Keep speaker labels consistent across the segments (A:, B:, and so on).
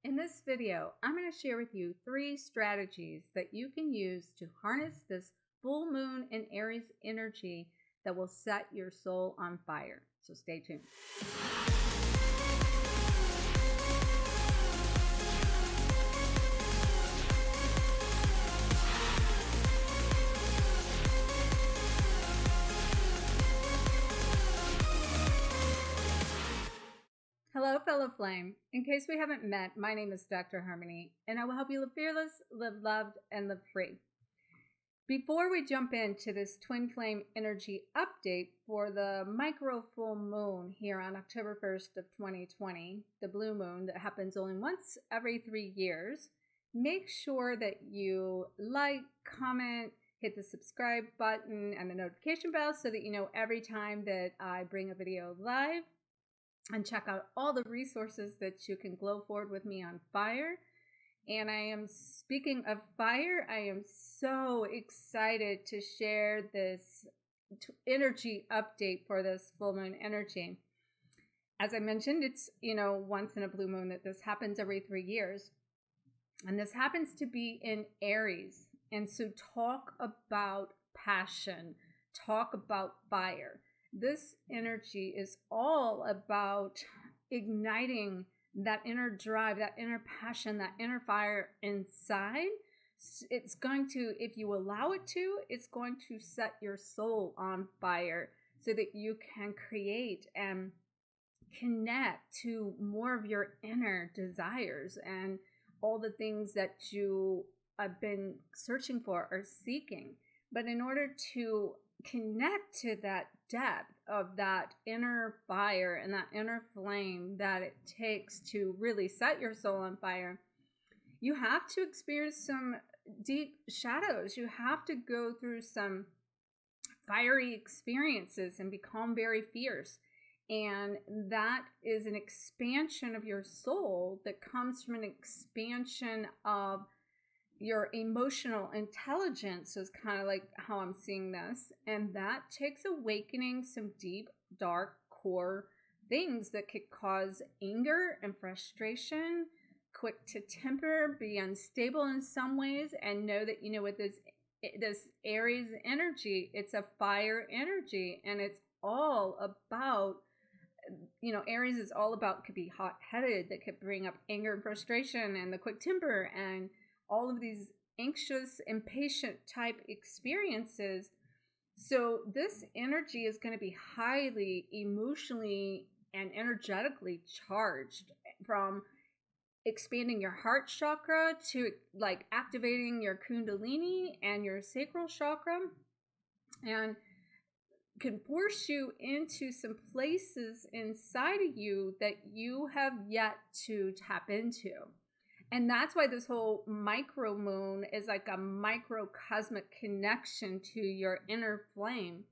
A: In this video, I'm going to share with you 3 strategies that you can use to harness this full moon in Aries energy that will set your soul on fire. So stay tuned. Hello, fellow flame. In case we haven't met, my name is Dr. Harmony, and I will help you live fearless, live loved, and live free. Before we jump into this twin flame energy update for the micro full moon here on October 1st of 2020, the blue moon that happens only once every 3 years, make sure that you like, comment, hit the subscribe button and the notification bell so that you know every time that I bring a video live. And check out all the resources that you can glow forward with me on fire. And I am, speaking of fire, I am so excited to share this energy update for this full moon energy. As I mentioned, it's, once in a blue moon that this happens every 3 years. And this happens to be in Aries. And so talk about passion, talk about fire. This energy is all about igniting that inner drive, that inner passion, that inner fire inside. It's going to, if you allow it to, it's going to set your soul on fire so that you can create and connect to more of your inner desires and all the things that you have been searching for or seeking. But in order to connect to that depth of that inner fire and that inner flame that it takes to really set your soul on fire, you have to experience some deep shadows. You have to go through some fiery experiences and become very fierce. And that is an expansion of your soul that comes from an expansion of your emotional intelligence, is kind of like how I'm seeing this. And that takes awakening some deep, dark core things that could cause anger and frustration, quick to temper, be unstable in some ways, and know that, with this Aries energy, it's a fire energy, and it's all about, Aries is all about, could be hot-headed, that could bring up anger and frustration and the quick temper and all of these anxious, impatient type experiences. So this energy is going to be highly emotionally and energetically charged, from expanding your heart chakra to like activating your kundalini and your sacral chakra, and can force you into some places inside of you that you have yet to tap into. And that's why this whole micro moon is like a microcosmic connection to your inner flame.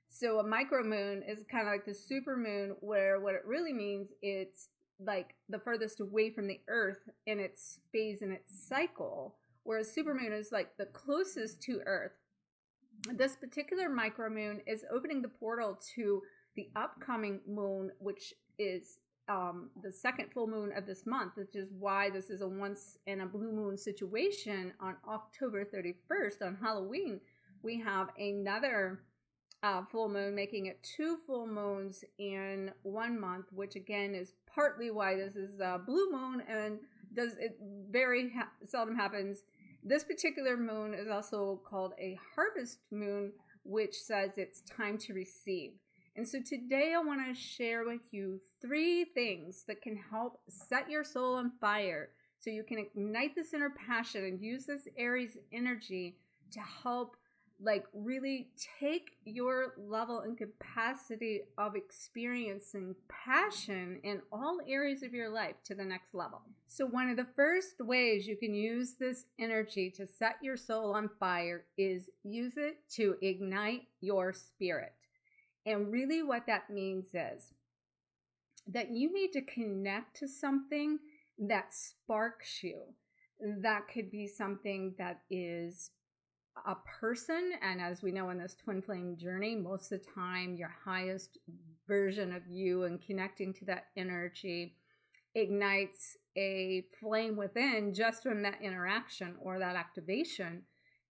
A: So a micro moon is kind of like the super moon, where what it really means, it's like the furthest away from the earth in its phase and its cycle, whereas super moon is like the closest to earth. This particular micro moon is opening the portal to the upcoming moon, which is the second full moon of this month, which is why this is a once in a blue moon situation. On October 31st, on Halloween, we have another full moon, making it 2 full moons in 1 month, which again is partly why this is a blue moon, and very seldom happens. This particular moon is also called a harvest moon, which says it's time to receive. And so today I want to share with you 3 things that can help set your soul on fire so you can ignite this inner passion and use this Aries energy to help really take your level and capacity of experiencing passion in all areas of your life to the next level. So one of the first ways you can use this energy to set your soul on fire is use it to ignite your spirit. And really what that means is that you need to connect to something that sparks you. That could be something that is a person, and as we know in this twin flame journey, most of the time your highest version of you and connecting to that energy ignites a flame within just from that interaction or that activation.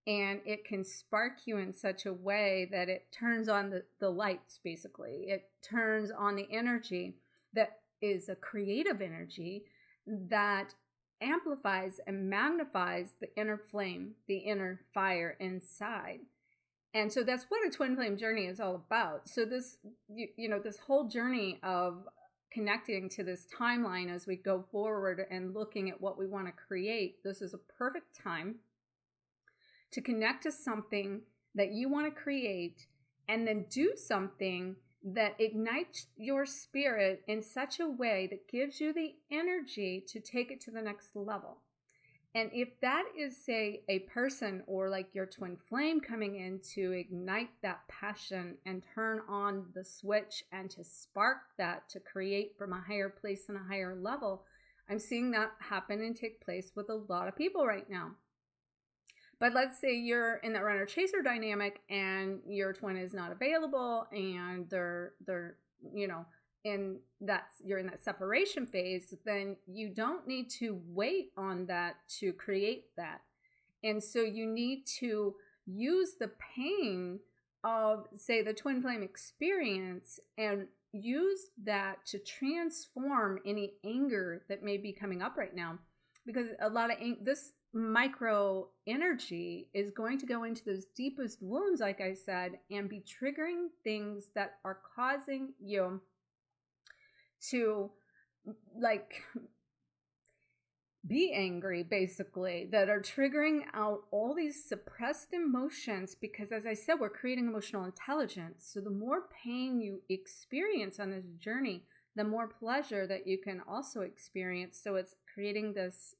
A: And it can spark you in such a way that it turns on the lights, basically. It turns on the energy that is a creative energy that amplifies and magnifies the inner flame, the inner fire inside. And so that's what a twin flame journey is all about. So this, this whole journey of connecting to this timeline as we go forward and looking at what we want to create, this is a perfect time to connect to something that you want to create and then do something that ignites your spirit in such a way that gives you the energy to take it to the next level. And if that is, say, a person or like your twin flame coming in to ignite that passion and turn on the switch and to spark that to create from a higher place and a higher level, I'm seeing that happen and take place with a lot of people right now. But let's say you're in that runner-chaser dynamic and your twin is not available and they're you're in that separation phase, then you don't need to wait on that to create that. And so you need to use the pain of, say, the twin flame experience and use that to transform any anger that may be coming up right now. Because a lot of this micro energy is going to go into those deepest wounds, like I said, and be triggering things that are causing you to be angry, basically, that are triggering out all these suppressed emotions. Because as I said, we're creating emotional intelligence. So the more pain you experience on this journey, the more pleasure that you can also experience. So it's creating this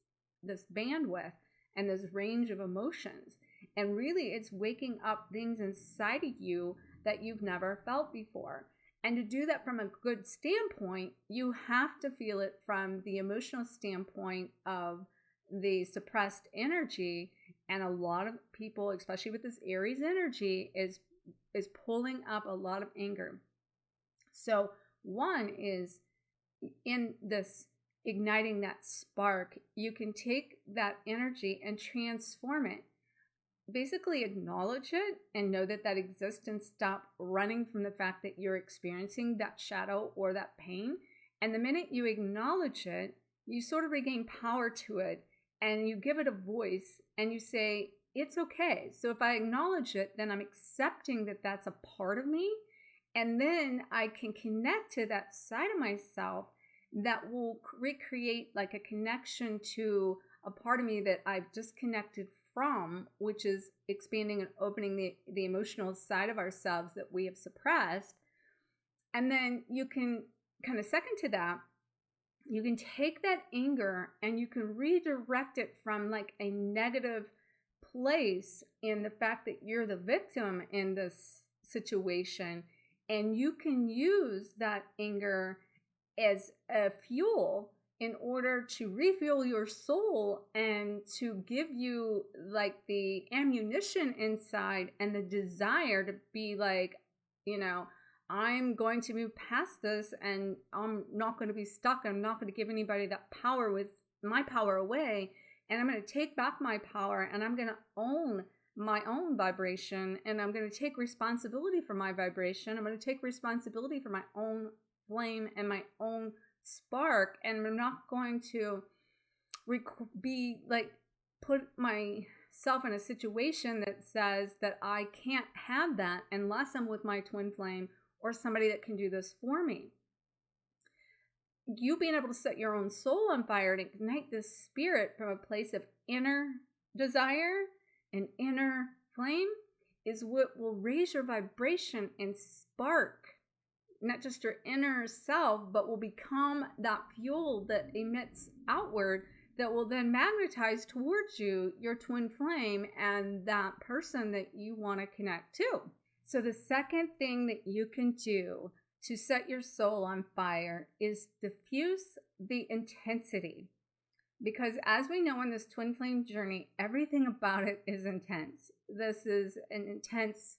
A: bandwidth and this range of emotions. And really, it's waking up things inside of you that you've never felt before. And to do that from a good standpoint, you have to feel it from the emotional standpoint of the suppressed energy. And a lot of people, especially with this Aries energy, is pulling up a lot of anger. So one is in this igniting that spark, you can take that energy and transform it. Basically acknowledge it and know that that exists and stop running from the fact that you're experiencing that shadow or that pain. And the minute you acknowledge it, you sort of regain power to it and you give it a voice and you say, it's okay. So if I acknowledge it, then I'm accepting that that's a part of me. And then I can connect to that side of myself that will recreate like a connection to a part of me that I've disconnected from, which is expanding and opening the emotional side of ourselves that we have suppressed. And then you can kind of second to that, you can take that anger and you can redirect it from like a negative place in the fact that you're the victim in this situation. And you can use that anger as a fuel in order to refuel your soul and to give you like the ammunition inside and the desire to be like, I'm going to move past this and I'm not going to be stuck. I'm not going to give anybody that power with my power away. And I'm going to take back my power and I'm going to own my own vibration and I'm going to take responsibility for my vibration. I'm going to take responsibility for my own flame and my own spark, and I'm not going to be like put myself in a situation that says that I can't have that unless I'm with my twin flame or somebody that can do this for me. You being able to set your own soul on fire and ignite this spirit from a place of inner desire and inner flame is what will raise your vibration and spark not just your inner self, but will become that fuel that emits outward that will then magnetize towards you, your twin flame, and that person that you want to connect to. So the second thing that you can do to set your soul on fire is diffuse the intensity. Because as we know in this twin flame journey, everything about it is intense. This is an intense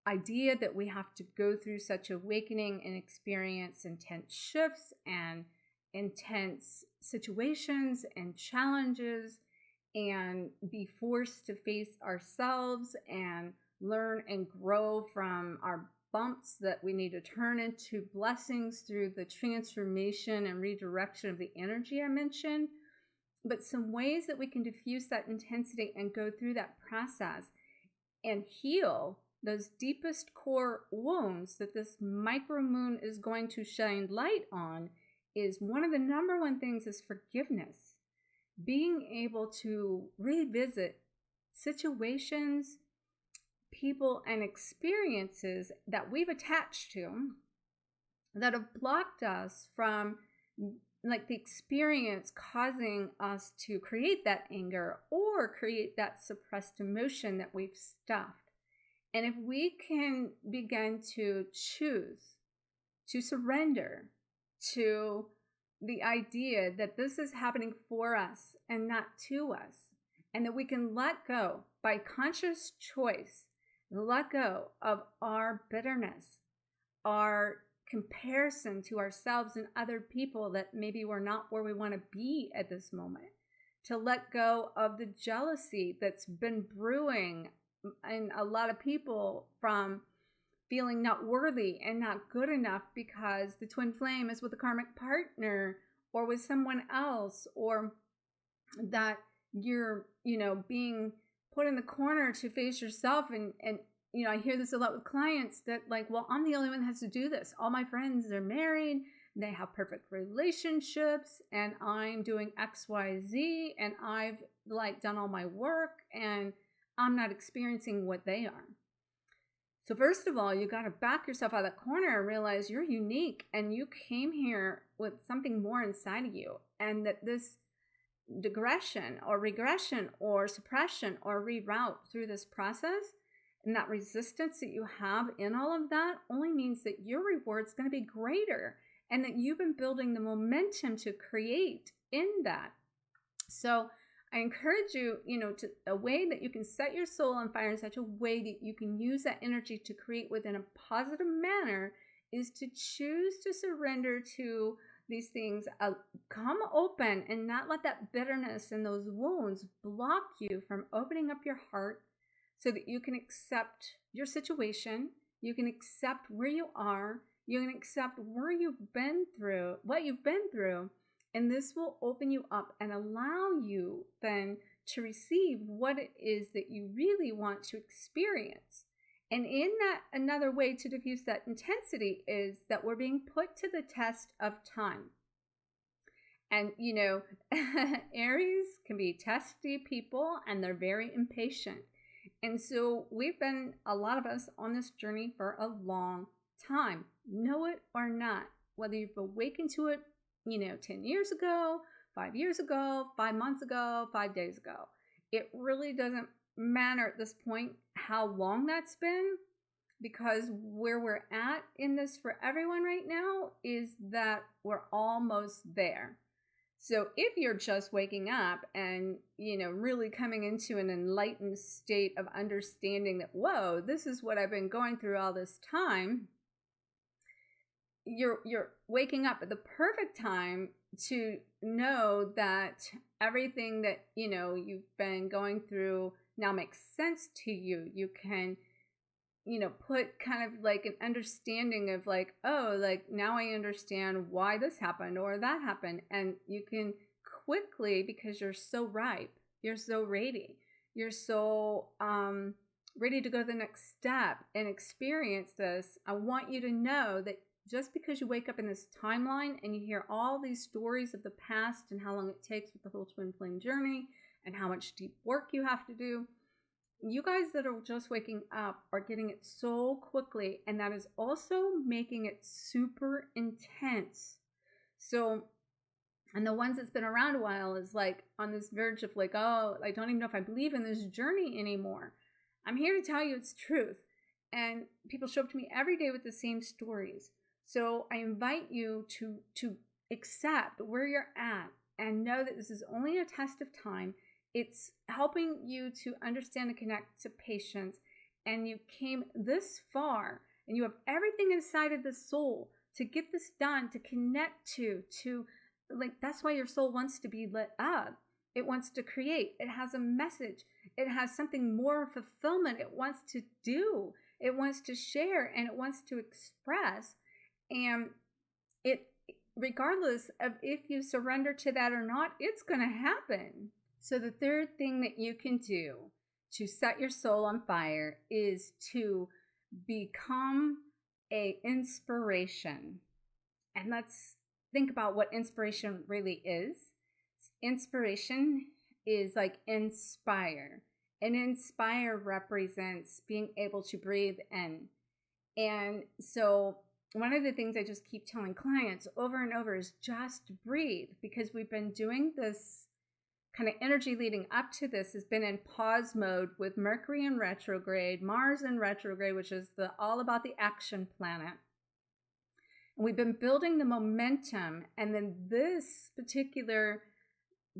A: idea that we have to go through such awakening and experience intense shifts and intense situations and challenges and be forced to face ourselves and learn and grow from our bumps that we need to turn into blessings through the transformation and redirection of the energy I mentioned. But some ways that we can diffuse that intensity and go through that process and heal those deepest core wounds that this micro moon is going to shine light on is one of the number one things is forgiveness. Being able to revisit situations, people, and experiences that we've attached to that have blocked us from like the experience causing us to create that anger or create that suppressed emotion that we've stuffed. And if we can begin to choose to surrender to the idea that this is happening for us and not to us, and that we can let go by conscious choice, let go of our bitterness, our comparison to ourselves and other people that maybe we're not where we want to be at this moment, to let go of the jealousy that's been brewing in a lot of people from feeling not worthy and not good enough because the twin flame is with a karmic partner or with someone else, or that you're, being put in the corner to face yourself. And I hear this a lot with clients that like, well, I'm the only one that has to do this. All my friends are married, they have perfect relationships, and I'm doing X, Y, Z, and I've like done all my work and I'm not experiencing what they are. So first of all, you got to back yourself out of that corner and realize you're unique and you came here with something more inside of you, and that this digression or regression or suppression or reroute through this process and that resistance that you have in all of that only means that your reward's going to be greater and that you've been building the momentum to create in that. So I encourage you, to a way that you can set your soul on fire in such a way that you can use that energy to create within a positive manner is to choose to surrender to these things, come open and not let that bitterness and those wounds block you from opening up your heart so that you can accept your situation, you can accept where you are, you can accept where you've been through, what you've been through, and this will open you up and allow you then to receive what it is that you really want to experience. And in that, another way to diffuse that intensity is that we're being put to the test of time. And, Aries can be testy people and they're very impatient. And so we've been, a lot of us, on this journey for a long time, know it or not, whether you've awakened to it, 10 years ago, 5 years ago, 5 months ago, 5 days ago. It really doesn't matter at this point how long that's been, because where we're at in this for everyone right now is that we're almost there. So if you're just waking up and, really coming into an enlightened state of understanding that, whoa, this is what I've been going through all this time, you're waking up at the perfect time to know that everything that, you've been going through now makes sense to you. You can, put kind of like an understanding of like, oh, like now I understand why this happened or that happened. And you can quickly, because you're so ripe, you're so ready, you're so ready to go to the next step and experience this. I want you to know that just because you wake up in this timeline and you hear all these stories of the past and how long it takes with the whole twin flame journey and how much deep work you have to do, you guys that are just waking up are getting it so quickly, and that is also making it super intense. So, and the ones that's been around a while is like on this verge of like, oh, I don't even know if I believe in this journey anymore. I'm here to tell you it's truth. And people show up to me every day with the same stories. So I invite you to accept where you're at and know that this is only a test of time. It's helping you to understand and connect to patience. And you came this far and you have everything inside of the soul to get this done, to connect to like, that's why your soul wants to be lit up. It wants to create. It has a message. It has something more fulfillment it wants to do. It wants to share, and it wants to express. And it, regardless of if you surrender to that or not, it's going to happen. So the third thing that you can do to set your soul on fire is to become an inspiration. And let's think about what inspiration really is. Inspiration is like inspire. And inspire represents being able to breathe in. And so one of the things I just keep telling clients over and over is just breathe, because we've been doing this kind of energy leading up to this has been in pause mode with Mercury in retrograde, Mars in retrograde, which is all about the action planet. And we've been building the momentum, and then this particular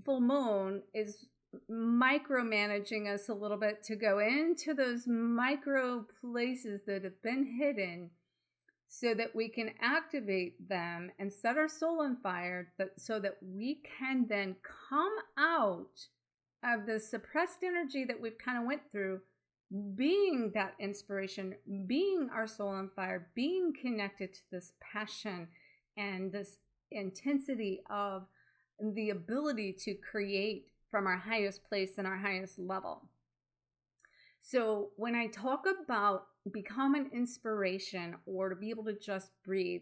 A: full moon is micromanaging us a little bit to go into those micro places that have been hidden so that we can activate them and set our soul on fire, so that we can then come out of the suppressed energy that we've kind of went through, being that inspiration, being our soul on fire, being connected to this passion and this intensity of the ability to create from our highest place and our highest level. So when I talk about become an inspiration, or to be able to just breathe,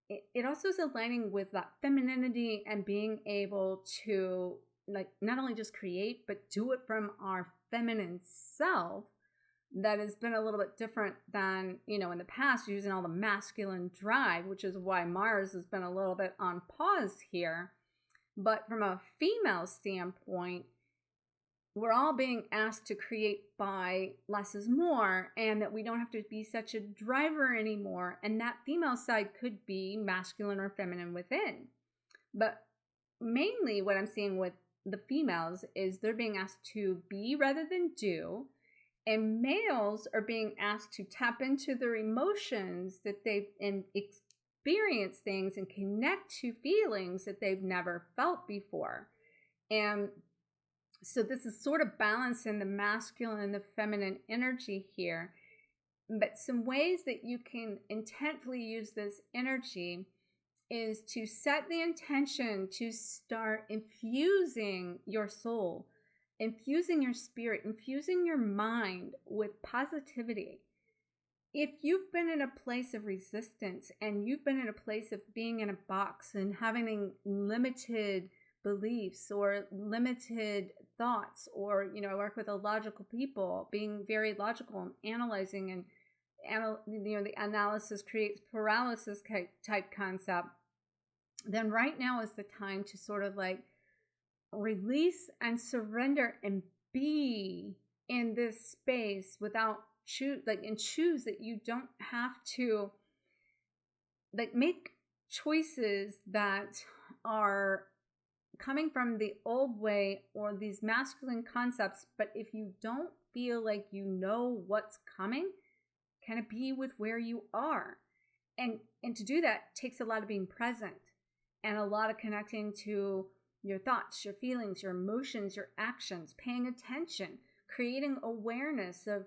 A: it also is aligning with that femininity and being able to, like, not only just create, but do it from our feminine self that has been a little bit different than, in the past, using all the masculine drive, which is why Mars has been a little bit on pause here. But from a female standpoint, we're all being asked to create by less is more, and that we don't have to be such a driver anymore. And that female side could be masculine or feminine within. But mainly what I'm seeing with the females is they're being asked to be rather than do. And males are being asked to tap into their emotions that they've experienced things and connect to feelings that they've never felt before. And so this is sort of balancing the masculine and the feminine energy here. But some ways that you can intentfully use this energy is to set the intention to start infusing your soul, infusing your spirit, infusing your mind with positivity. If you've been in a place of resistance, and you've been in a place of being in a box and having limited beliefs or limited thoughts, or, I work with illogical people, being very logical and analyzing, and the analysis creates paralysis type concept, then right now is the time to sort of like release and surrender and be in this space without choose that you don't have to make choices that are coming from the old way or these masculine concepts. But if you don't feel like you know what's coming, kind of be with where you are. And to do that takes a lot of being present and a lot of connecting to your thoughts, your feelings, your emotions, your actions, paying attention, creating awareness of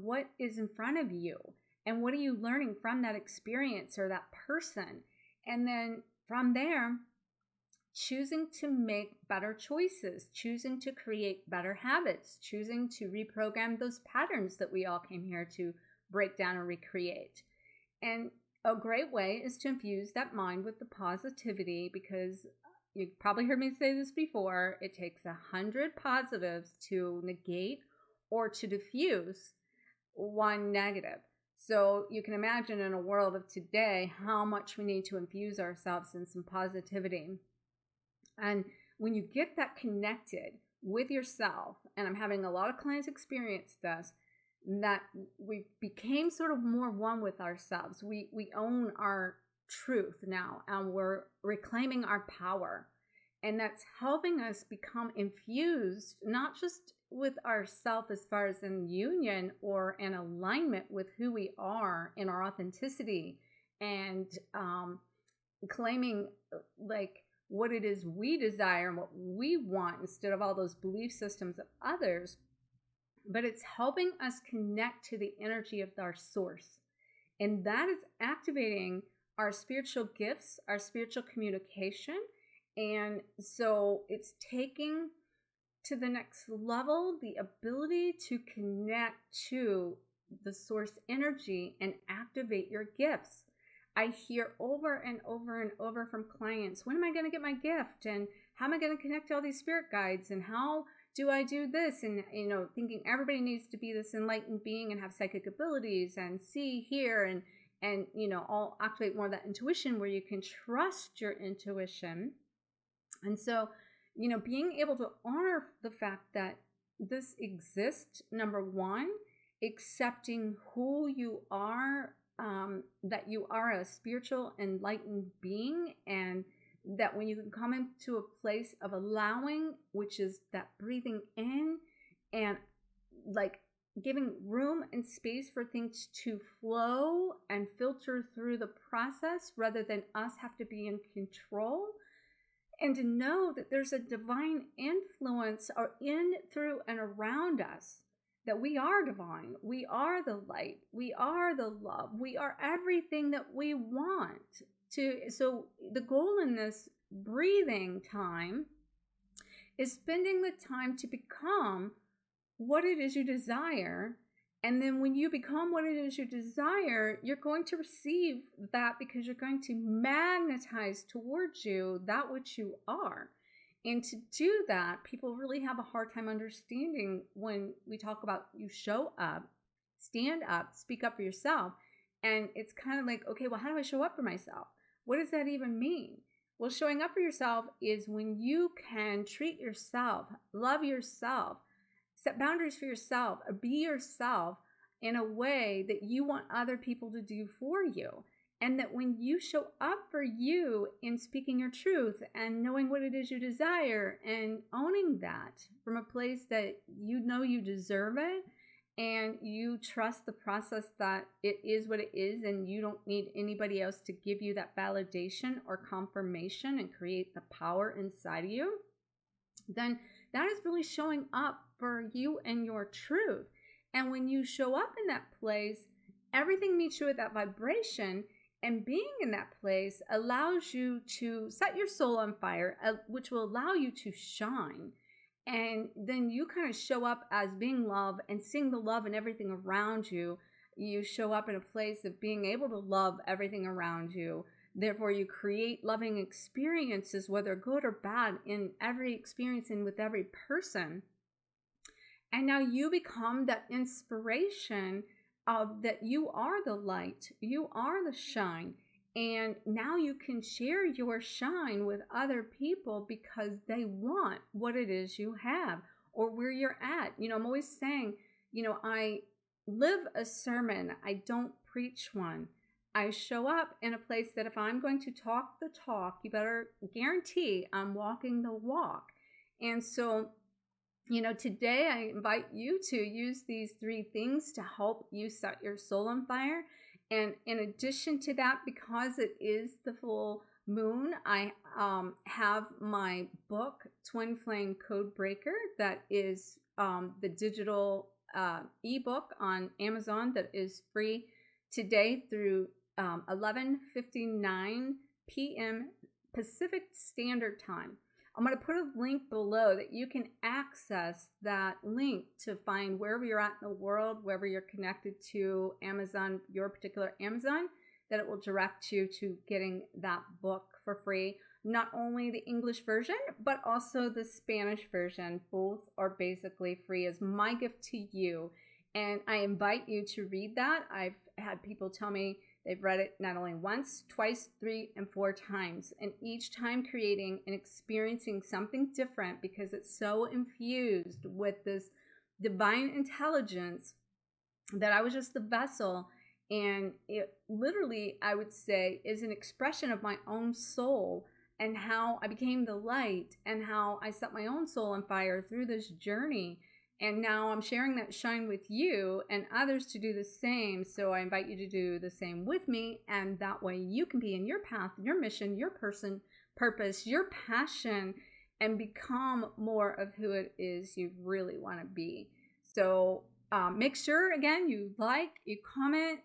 A: what is in front of you and what are you learning from that experience or that person. And then from there, choosing to make better choices, choosing to create better habits, choosing to reprogram those patterns that we all came here to break down and recreate. And a great way is to infuse that mind with the positivity, because you've probably heard me say this before, it takes 100 positives to negate or to diffuse one negative. So you can imagine in a world of today how much we need to infuse ourselves in some positivity. And when you get that connected with yourself, and I'm having a lot of clients experience this, that we became sort of more one with ourselves. We own our truth now, and we're reclaiming our power. And that's helping us become infused, not just with ourself as far as in union or in alignment with who we are in our authenticity, and claiming what it is we desire and what we want instead of all those belief systems of others. But it's helping us connect to the energy of our source. And that is activating our spiritual gifts, our spiritual communication. And so it's taking to the next level the ability to connect to the source energy and activate your gifts. I hear over and over and over from clients, when am I going to get my gift? And how am I going to connect to all these spirit guides? And how do I do this? And, thinking everybody needs to be this enlightened being and have psychic abilities and see, hear, and all activate more of that intuition where you can trust your intuition. And so, being able to honor the fact that this exists, number one, accepting who you are, that you are a spiritual enlightened being, and that when you can come into a place of allowing, which is that breathing in and like giving room and space for things to flow and filter through the process rather than us have to be in control. And to know that there's a divine influence in, through, and around us, that we are divine, we are the light, we are the love, we are everything that we want to. So the goal in this breathing time is spending the time to become what it is you desire. And then when you become what it is you desire, you're going to receive that because you're going to magnetize towards you that which you are. And to do that, people really have a hard time understanding when we talk about you show up, stand up, speak up for yourself. And it's kind of like, okay, well, how do I show up for myself? What does that even mean? Well, showing up for yourself is when you can treat yourself, love yourself, set boundaries for yourself, or be yourself in a way that you want other people to do for you. And that when you show up for you in speaking your truth and knowing what it is you desire and owning that from a place that you know you deserve it and you trust the process that it is what it is and you don't need anybody else to give you that validation or confirmation and create the power inside of you, then that is really showing up for you and your truth. And when you show up in that place, everything meets you at that vibration. And being in that place allows you to set your soul on fire, which will allow you to shine. And then you kind of show up as being love and seeing the love in everything around you. You show up in a place of being able to love everything around you. Therefore, you create loving experiences, whether good or bad, in every experience and with every person. And now you become that inspiration that you are the light, you are the shine, and now you can share your shine with other people because they want what it is you have or where you're at. I'm always saying, I live a sermon, I don't preach one. I show up in a place that if I'm going to talk the talk, you better guarantee I'm walking the walk. And so today I invite you to use these 3 things to help you set your soul on fire. And in addition to that, because it is the full moon, I have my book, Twin Flame Code Breaker, that is the digital ebook on Amazon that is free today through 11:59 p.m. Pacific Standard Time. I'm going to put a link below that you can access that link to find wherever you're at in the world, wherever you're connected to Amazon, your particular Amazon, that it will direct you to getting that book for free. Not only the English version, but also the Spanish version. Both are basically free as my gift to you. And I invite you to read that. I've had people tell me they've read it not only once, twice, 3, and 4 times, and each time creating and experiencing something different because it's so infused with this divine intelligence that I was just the vessel. And it literally, I would say, is an expression of my own soul and how I became the light and how I set my own soul on fire through this journey. And now I'm sharing that shine with you and others to do the same. So I invite you to do the same with me. And that way you can be in your path, your mission, your person purpose, your passion, and become more of who it is you really want to be. So make sure, again, you like, you comment,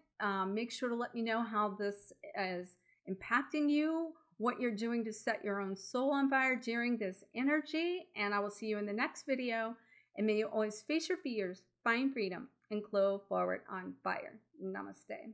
A: make sure to let me know how this is impacting you, what you're doing to set your own soul on fire during this energy. And I will see you in the next video. And may you always face your fears, find freedom, and glow forward on fire. Namaste.